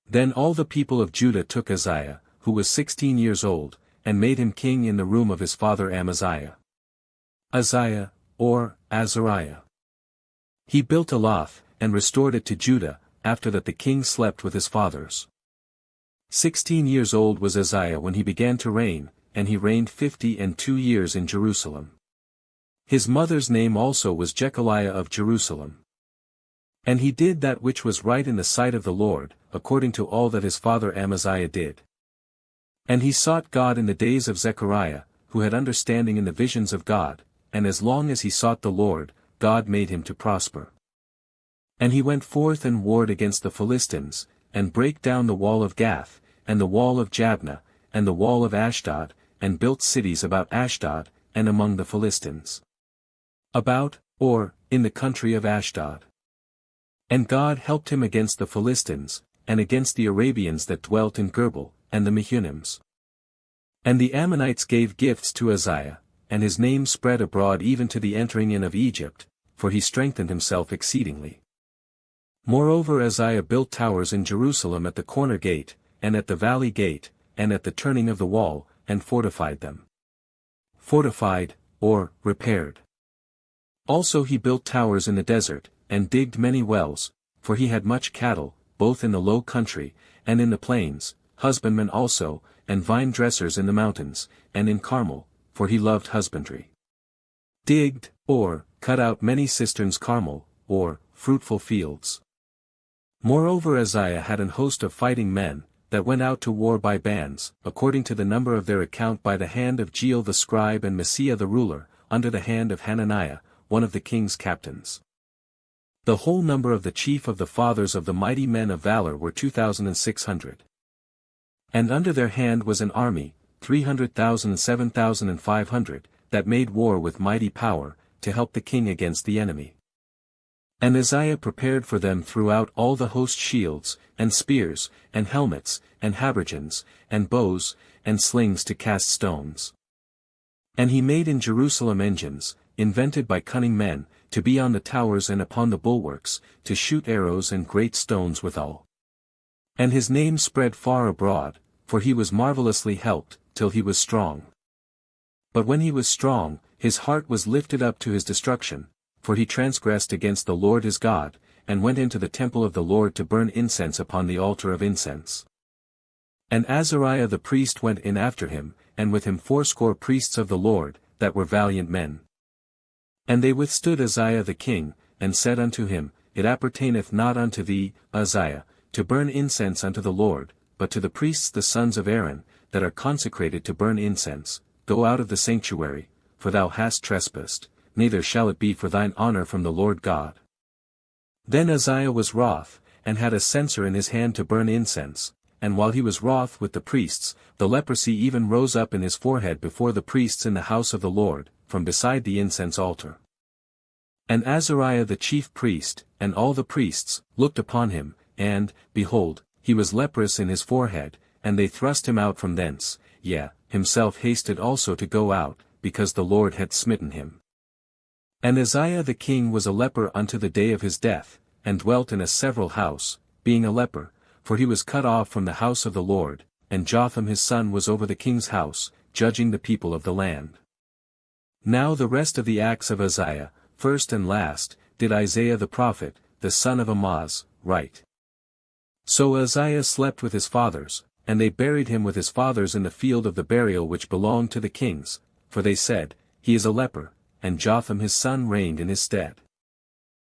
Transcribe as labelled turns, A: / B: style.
A: Then all the people of Judah took Uzziah, who was 16 years old, and made him king in the room of his father Amaziah. Uzziah, or Azariah. He built Elath, and restored it to Judah, after that the king slept with his fathers. 16 years old was Uzziah when he began to reign, and he reigned 52 years in Jerusalem. His mother's name also was Jechaliah of Jerusalem. And he did that which was right in the sight of the Lord, according to all that his father Amaziah did. And he sought God in the days of Zechariah, who had understanding in the visions of God, and as long as he sought the Lord, God made him to prosper. And he went forth and warred against the Philistines, and brake down the wall of Gath, and the wall of Jabneh, and the wall of Ashdod, and built cities about Ashdod, and among the Philistines. About, or, in the country of Ashdod. And God helped him against the Philistines, and against the Arabians that dwelt in Gerbel, and the Mehunims. And the Ammonites gave gifts to Uzziah, and his name spread abroad even to the entering in of Egypt, for he strengthened himself exceedingly. Moreover Uzziah built towers in Jerusalem at the corner gate, and at the valley gate, and at the turning of the wall, and fortified them. Fortified, or, repaired. Also he built towers in the desert, and digged many wells, for he had much cattle, both in the low country, and in the plains, husbandmen also, and vine dressers in the mountains, and in Carmel, for he loved husbandry. Digged, or, cut out many cisterns Carmel, or, fruitful fields. Moreover Uzziah had an host of fighting men, that went out to war by bands, according to the number of their account by the hand of Jeiel the scribe and Messiah the ruler, under the hand of Hananiah, one of the king's captains. The whole number of the chief of the fathers of the mighty men of valor were 2,600. And under their hand was an army, 300,000 and 7,500, that made war with mighty power, to help the king against the enemy. And Uzziah prepared for them throughout all the host shields, and spears, and helmets, and habergeons, and bows, and slings to cast stones. And he made in Jerusalem engines, invented by cunning men, to be on the towers and upon the bulwarks, to shoot arrows and great stones withal. And his name spread far abroad, for he was marvelously helped, till he was strong. But when he was strong, his heart was lifted up to his destruction, for he transgressed against the Lord his God, and went into the temple of the Lord to burn incense upon the altar of incense. And Azariah the priest went in after him, and with him 80 priests of the Lord, that were valiant men. And they withstood Uzziah the king, and said unto him, It appertaineth not unto thee, Uzziah, to burn incense unto the Lord, but to the priests the sons of Aaron, that are consecrated to burn incense. Go out of the sanctuary, for thou hast trespassed, neither shall it be for thine honor from the Lord God. Then Uzziah was wroth, and had a censer in his hand to burn incense, and while he was wroth with the priests, the leprosy even rose up in his forehead before the priests in the house of the Lord, from beside the incense altar. And Azariah the chief priest, and all the priests, looked upon him, and, behold, he was leprous in his forehead, and they thrust him out from thence, yea, himself hasted also to go out, because the Lord had smitten him. And Uzziah the king was a leper unto the day of his death, and dwelt in a several house, being a leper, for he was cut off from the house of the Lord, and Jotham his son was over the king's house, judging the people of the land. Now the rest of the acts of Uzziah, first and last, did Isaiah the prophet, the son of Amoz, write. So Uzziah slept with his fathers, and they buried him with his fathers in the field of the burial which belonged to the kings, for they said, He is a leper, and Jotham his son reigned in his stead.